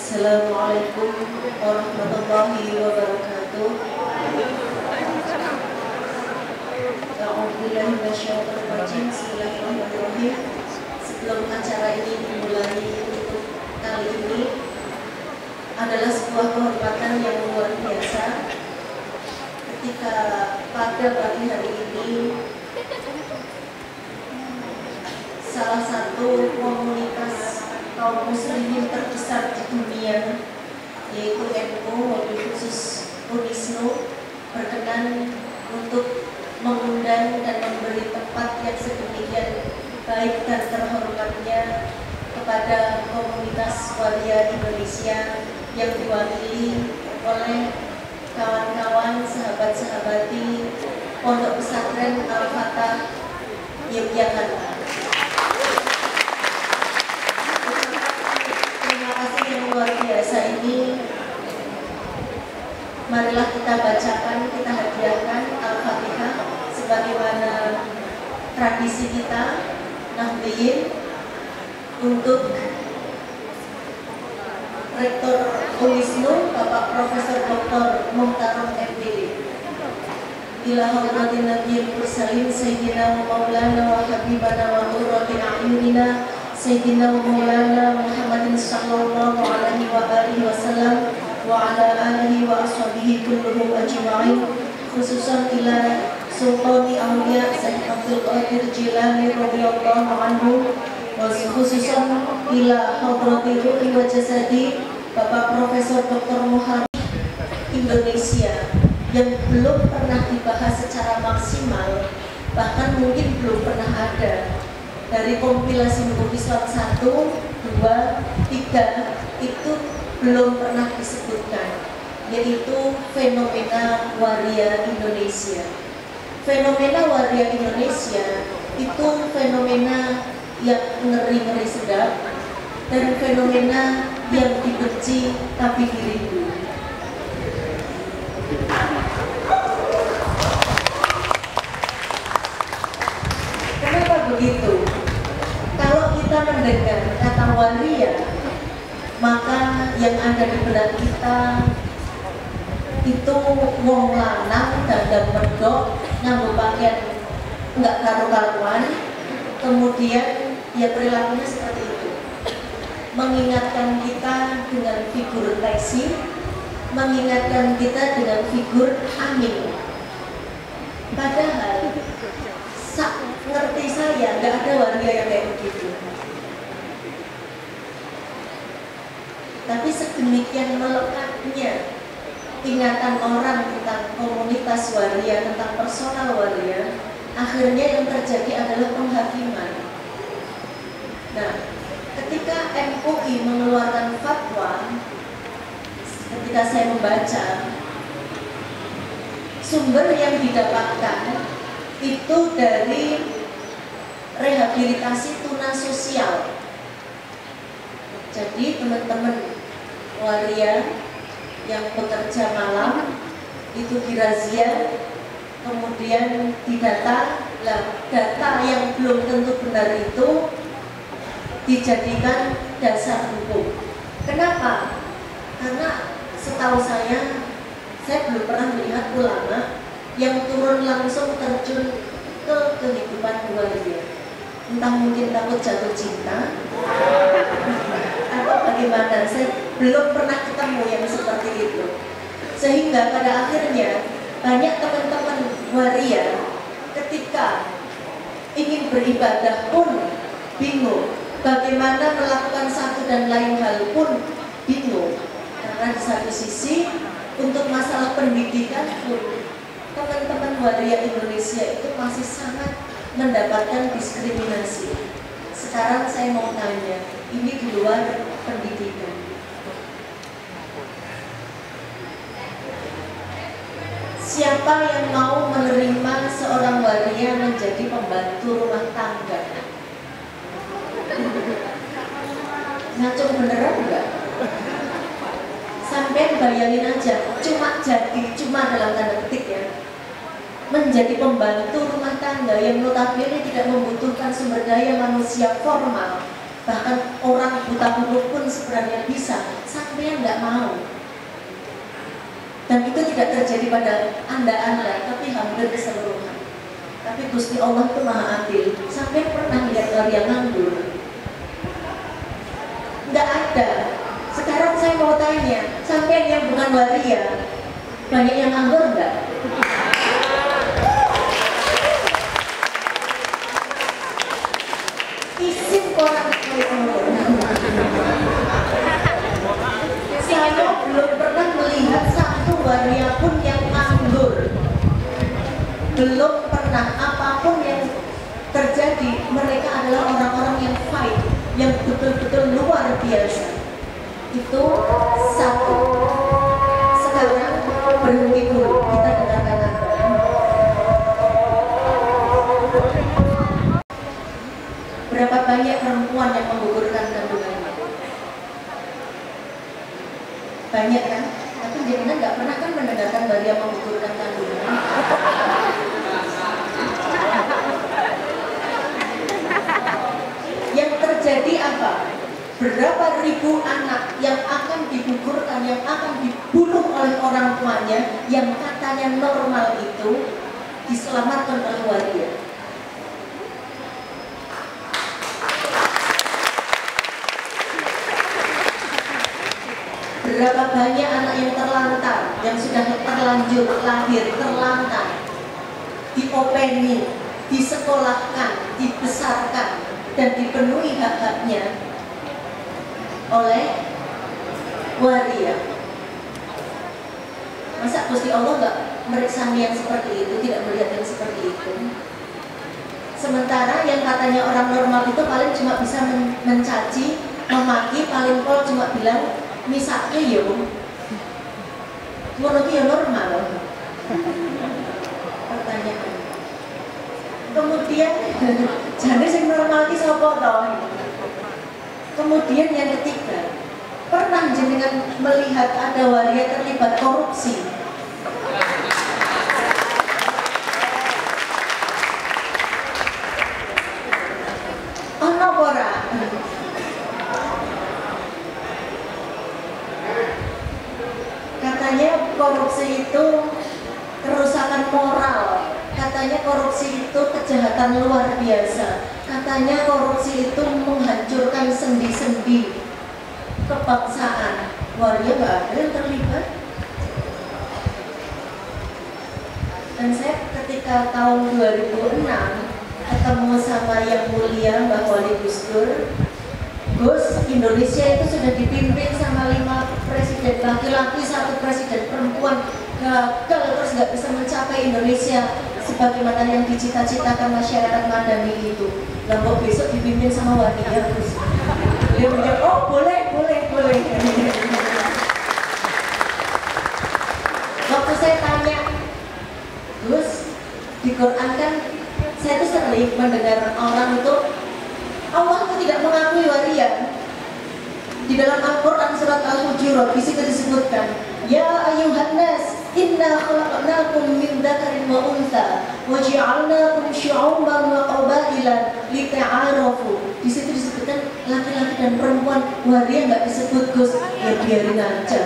Assalamualaikum warahmatullahi wabarakatuh. A'udzubillahi minasyaitonir rajim. Bismillahirrahmanirrahim. Sebelum acara ini dimulai, untuk kali ini adalah sebuah kehormatan yang luar biasa ketika pada pagi hari ini salah satu komunitas kaum muslimin terbesar di dunia, yaitu NU, wabil khusus Unisnu, berkenan untuk mengundang dan memberi tempat yang sedemikian baik dan terhormatnya kepada komunitas waria Indonesia yang diwakili oleh kawan-kawan sahabat-sahabati Pondok Pesantren Al-Fatah Yogyakarta. Yang luar biasa ini, marilah kita bacakan, kita hadiahkan Al-Fatihah sebagaimana tradisi kita Nahdliyin untuk Rektor Unisnu Bapak Profesor Dr. Muhtarom MPD. Ila hadratin nabiyil mursalin sayyidina wa maulana wa habibana wa qurrati a'yunina Sayyidina wa maulana Muhammadin sallallahu alaihi wa alihi wasallam wa ala alihi wa ashabihi kulluhum ajma'in, khususan ila Sultani Aulia Sayyid Abdul Qadir Jilani radhiyallahu anhu, wa khususan ila hadrati ruhi wa jasadi Bapak Profesor Dr. Muhammad Indonesia yang belum pernah dibahas secara maksimal, bahkan mungkin belum pernah ada. Dari kompilasi buku Islam 1, 2, 3 itu belum pernah disebutkan, yaitu fenomena waria Indonesia. Fenomena waria Indonesia itu fenomena yang ngeri-ngeri sedap dan fenomena yang dibenci tapi dirindu. Kenapa begitu? Kalau kita mendengar kata waria, maka yang ada di benak kita itu wong lanang dandang medok, nganggo pakaian enggak karu-karuan, kemudian ya perilakunya seperti itu, mengingatkan kita dengan figur teksi, mengingatkan kita dengan figur Amin. Padahal ngerti saya, nggak ada waria yang kayak begitu. Tapi sedemikian melekatnya ingatan orang tentang komunitas waria, tentang personal waria, akhirnya yang terjadi adalah penghakiman. Nah, ketika MUI mengeluarkan fatwa, ketika saya membaca, sumber yang didapatkan itu dari rehabilitasi tuna sosial. Jadi teman-teman waria yang bekerja malam itu dirazia, kemudian didata. Data yang belum tentu benar itu dijadikan dasar hukum. Kenapa? Karena setahu saya belum pernah melihat ulama yang turun langsung terjun ke kehidupan waria. Entah mungkin takut jatuh cinta atau bagaimana, saya belum pernah ketemu yang seperti itu. Sehingga pada akhirnya banyak teman-teman waria ketika ingin beribadah pun bingung, bagaimana melakukan satu dan lain hal pun bingung. Karena di satu sisi untuk masalah pendidikan pun teman-teman waria Indonesia itu masih sangat mendapatkan diskriminasi. Sekarang saya mau tanya, ini di luar pendidikan. Siapa yang mau menerima seorang waria menjadi pembantu rumah tangga? Ngacung beneran enggak? Sampai bayangin aja, cuma dalam tanda petik ya, menjadi pembantu rumah tangga yang notabene tidak membutuhkan sumber daya manusia formal, bahkan orang buta huruf pun sebenarnya bisa, sampean nggak mau. Dan itu tidak terjadi pada anda, tapi hampir keseluruhan. Tapi Gusti Allah itu maha adil. Sampean pernah lihat waria nganggur? Nggak ada. Sekarang saya mau tanya, sampean yang bukan waria, banyak yang nganggur nggak? Isim orang saya belum pernah melihat satu waria pun yang nganggur. Belum pernah. Apapun yang terjadi, mereka adalah orang-orang yang fight, yang betul-betul luar biasa. Itu satu. Sekarang berhenti dulu, kita dengarkan apa. Berapa banyak perempuan yang menggugurkan kandungannya? Banyak kan? Tapi jadinya nggak pernah kan mendengarkan waria menggugurkan kandungan. Yang terjadi apa? Berapa ribu anak yang akan digugurkan, yang akan dibunuh oleh orang tuanya, yang katanya normal itu diselamatkan oleh waria. Berapa banyak anak yang terlantar, yang sudah terlanjur lahir, terlantar, diopeni, disekolahkan, dibesarkan, dan dipenuhi hak-haknya oleh waria. Masa Gusti Allah nggak meriksa yang seperti itu, tidak melihat yang seperti itu? Sementara yang katanya orang normal itu paling cuma bisa mencaci, memaki, paling pol cuma bilang misalnya yo, ngono ki ya normal. Pertanyaan. Kemudian jane sing normal ki sapa to? Kemudian yang ketiga, pernah jenengan melihat ada waria terlibat korupsi? Ono ora? Katanya korupsi itu kerusakan moral. Katanya korupsi itu kejahatan luar biasa. Katanya korupsi itu menghancurkan sendi-sendi kebangsaan. Waria nggak ada yang terlibat. Dan saya ketika tahun 2006 ketemu sama yang mulia Mbak Wali Gus Dur, Gus, Indonesia itu sudah dipimpin sama 5 presiden laki-laki, 1 presiden perempuan, gagal terus nggak bisa mencapai Indonesia sebagaimana yang dicita-citakan masyarakat madani itu. Lalu besok dipimpin sama waria Gus. Dia menjawab, oh boleh. Waktu saya tanya, Gus, di Quran kan saya tuh sering mendengar orang itu Allah itu tidak mengakui waria. Di dalam Al-Quran surat Al-Hujurat di situ disebutkan, ya ayuhan nas, inna khalaqnakum min dzakarin wa untha wa ja'alnakum syu'uban wa qabaila lita'arafu. Di situ disebutkan laki-laki dan perempuan, waria nggak disebut Gus. Ya biarin aja.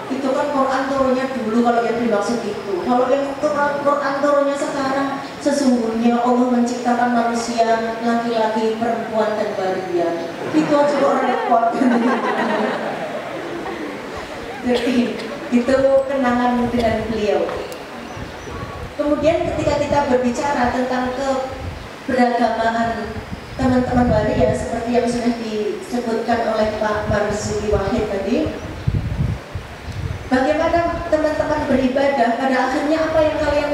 Itu kan Quran turunnya dulu kalau yang dimaksud itu. Kalau yang Quran turunnya sekarang, sesungguhnya Allah menciptakan manusia laki-laki, perempuan dan waria. Itu aja orang repot. Jadi itu kenangan dengan beliau. Kemudian ketika kita berbicara tentang keberagamaan teman-teman waria seperti yang sudah disebutkan oleh Pak Marzuki Wahid tadi, bagaimana teman-teman beribadah? Pada akhirnya apa yang kalian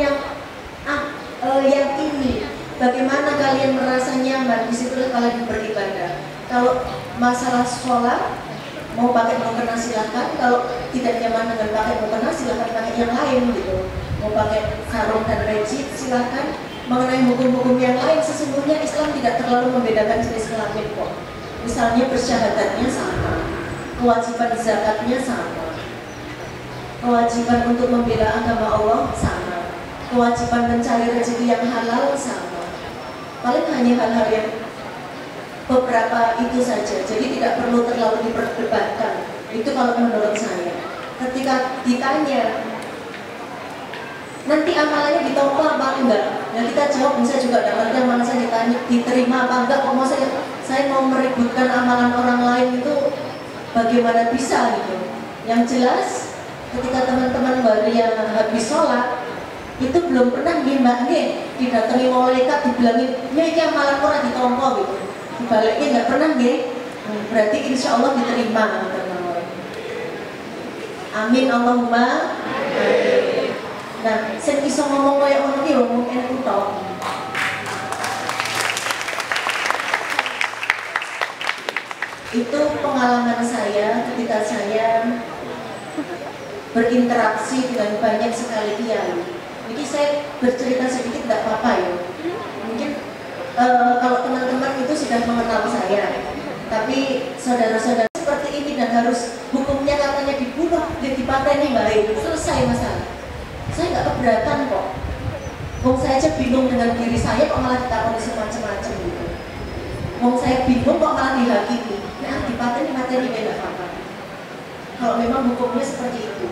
yakini? Bagaimana kalian merasa nyaman? Disitulah kalian beribadah. Kalau masalah sholat, mau pakai mukena silakan. Kalau tidak nyaman dengan pakai mukena, silakan pakai yang lain gitu. Mau pakai sarung dan peci silakan. Mengenai hukum-hukum yang lain, sesungguhnya Islam tidak terlalu membedakan jenis kelamin kok. Misalnya bersyahadatnya sama, kewajiban zakatnya sama, kewajiban untuk membela agama Allah sama, kewajiban mencari rezeki yang halal sama. Paling hanya hal-hal yang beberapa itu saja, jadi tidak perlu terlalu diperdebatkan. Itu kalau menurut saya. Ketika ditanya nanti amalannya ditompo apa enggak, ya kita jawab, saya juga tidak ngerti amalan saya ditanya diterima apa enggak. Kok mau saya mau meributkan amalan orang lain itu bagaimana bisa gitu. Yang jelas ketika teman-teman baru yang habis sholat itu belum pernah mbak didatangi malaikat dibilangin ini amalan orang ditompo gitu, dibaliknya nggak pernah berarti insya Allah diterima. Amin Allahumma amin. Nah, saya bisa ngomong kayak ngono iki ngomong enak tok. Itu pengalaman saya ketika saya berinteraksi dengan banyak sekali kiai. Jadi saya bercerita sedikit tidak apa-apa ya. Mungkin kalau teman-teman itu sudah mengenal saya, tapi saudara-saudara seperti ini dan harus hukumnya katanya dibunuh, dipateni baik, selesai masalah. Saya nggak keberatan kok. Wong saya aja bingung dengan diri saya kok malah ditakoni semacam-macam gitu. Wong saya bingung kok malah dihakimi. Nah, dipateni materi nggak apa-apa. Kalau memang hukumnya seperti itu.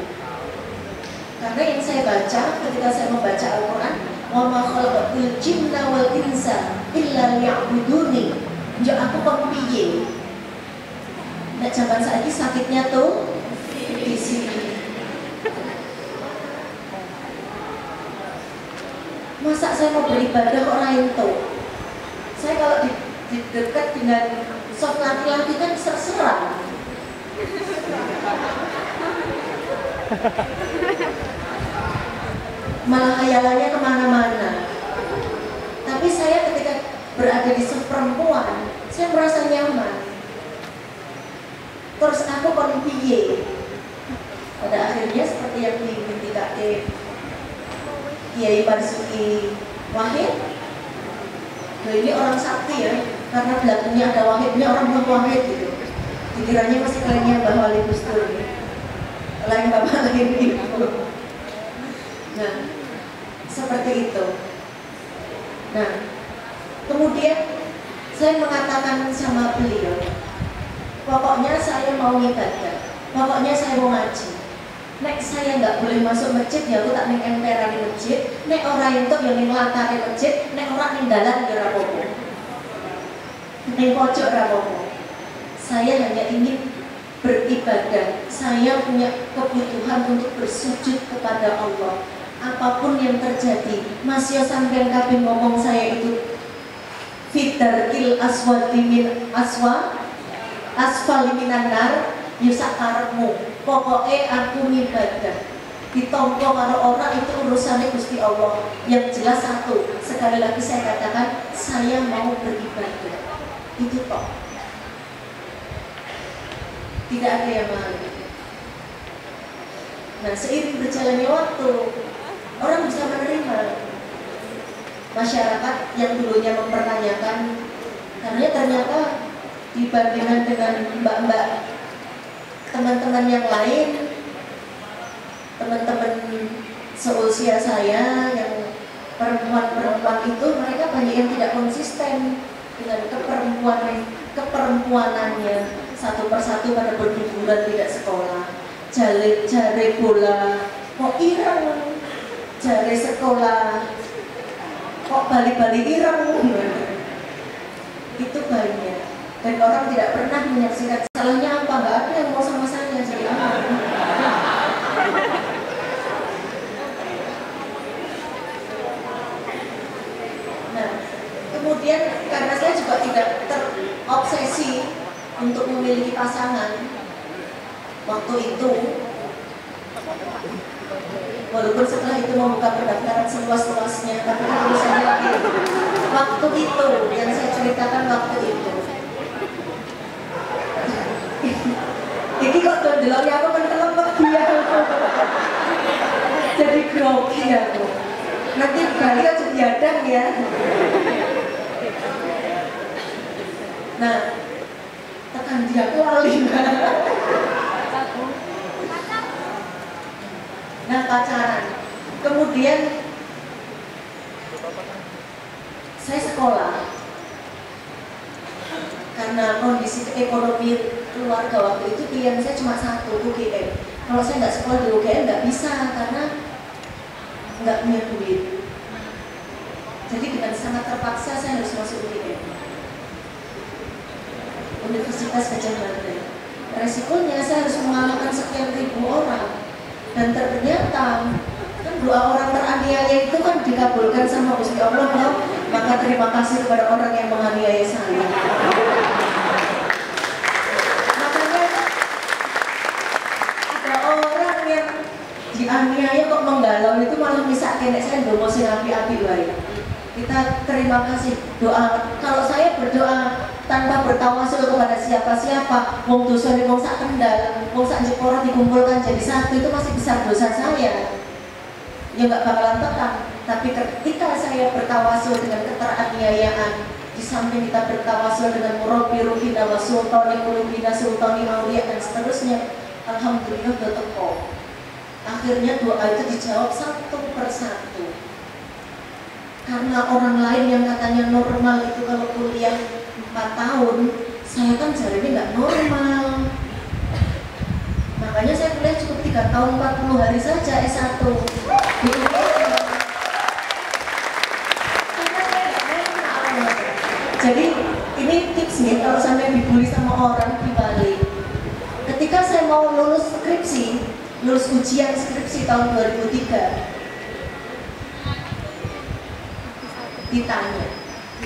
Karena yang saya baca ketika saya membaca Al-Quran, wa ma khalaqatul jinna wal insa illa liya'buduni. Jo aku kon piye? Nek zaman saiki sakitnya tuh di sini. Masa saya mau beribadah kok lain tuh? Saya kalau di dekat dengan soft laki-laki kan serang. Malah khayalannya kemana-mana. Tapi saya ketika berada di soft perempuan, saya merasa nyaman. Terus aku kon piye? Pada akhirnya seperti yang dikatakan Kiai Marzuki Wahid. Nah, ini orang sakti ya, karena belakangnya ada Wahidnya, orang belum Wahid gitu. Pikirannya masih kerennya Mbah Wali Gustur ya. Lain bapak lain ibu. Nah, seperti itu. Nah, kemudian saya mengatakan sama beliau, pokoknya saya mau ibadah, pokoknya saya mau ngaji. Nek saya nggak boleh masuk masjid ya aku tak ning emperan di masjid. Nek orang itu yang ning latare masjid, nek orang ning dalan ya rapopo. Ning pojok rapopo. Saya hanya ingin beribadah. Saya punya kebutuhan untuk bersujud kepada Allah. Apapun yang terjadi, Mas yo sampeyan kabeh ngomong saya itu fitarkil aswati min asfali minan nar, yo sak karepmu. Pokoknya aku ibadah. Ditompo karo orang itu urusannya Gusti Allah. Yang jelas satu, sekali lagi saya katakan, saya mau beribadah. Itu toh. Tidak ada yang lain. Nah, seiring berjalannya waktu, orang bisa menerima. Masyarakat yang dulunya mempertanyakan, karena ternyata dibandingkan dengan mbak-mbak teman-teman yang lain, teman-teman seusia saya yang perempuan-perempuan itu, mereka banyak yang tidak konsisten dengan keperempuanannya. Satu persatu pada berguguran tidak sekolah, jare bola kok ireng, jare sekolah kok balik-balik ireng. Itu banyak, dan orang tidak pernah menyaksikan salahnya apa, nggak ada yang mau sama saya jadi apa. Nah, kemudian karena saya juga tidak terobsesi untuk memiliki pasangan waktu itu, walaupun setelah itu membuka pendaftaran seluas-luasnya, tapi kalau saya lagi waktu itu yang saya ceritakan waktu itu. Ini kok dondeloknya aku mentelep dia, jadi grogi aku. Nanti balik aja diadang ya. Nah, tekan dia kuali. Nah, pacaran. Kemudian saya sekolah. karena kondisi ekonomi keluarga waktu itu pilihan saya cuma satu, UGM. Kalau saya nggak sekolah di UGM nggak bisa karena nggak punya duit. Jadi dengan sangat terpaksa saya harus masuk UGM, Universitas Gadjah Mada. Resikonya saya harus mengalahkan sekian ribu orang, dan ternyata kan doa orang teraniaya itu kan dikabulkan sama Gusti Allah, no? Maka terima kasih kepada orang yang menganiaya saya. Makanya ada orang yang dianiaya kok menggalau itu malah bisa kena saya nggak mau sing api-api wae. Kita terima kasih doa. Kalau saya berdoa tanpa bertawasul kepada siapa-siapa, wong dosa ning wong sak Kendal, wong sak Jepara dikumpulkan jadi satu, itu masih besar dosa saya. Ya nggak bakalan tekan. Tapi ketika saya bertawasul dengan keteraniayaan, di samping kita bertawasul dengan murabbi ruhina wa sultani qulubina sultani auliya dan seterusnya, alhamdulillah udah teko. Akhirnya doa itu dijawab satu persatu. Karena orang lain yang katanya normal itu kalau kuliah 4 tahun, saya kan jarangnya nggak normal. Makanya saya kuliah cukup 3 tahun 40 hari saja S1 di UGM. Jadi ini tips nih kalau sampai dibully sama orang di Bali. Ketika saya mau lulus skripsi, lulus ujian skripsi tahun 2003, ditanya,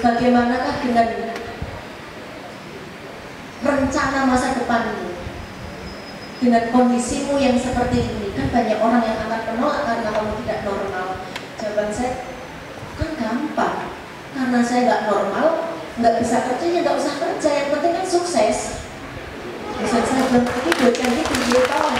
bagaimanakah dengan rencana masa depanmu dengan kondisimu yang seperti ini? Kan banyak orang yang akan menolak karena kamu tidak normal. Jawaban saya, kan gampang, karena saya nggak normal, nggak bisa kerja, ya nggak usah kerja, yang penting kan sukses. Bisa saya bilang, ini dosen ini 7 tahun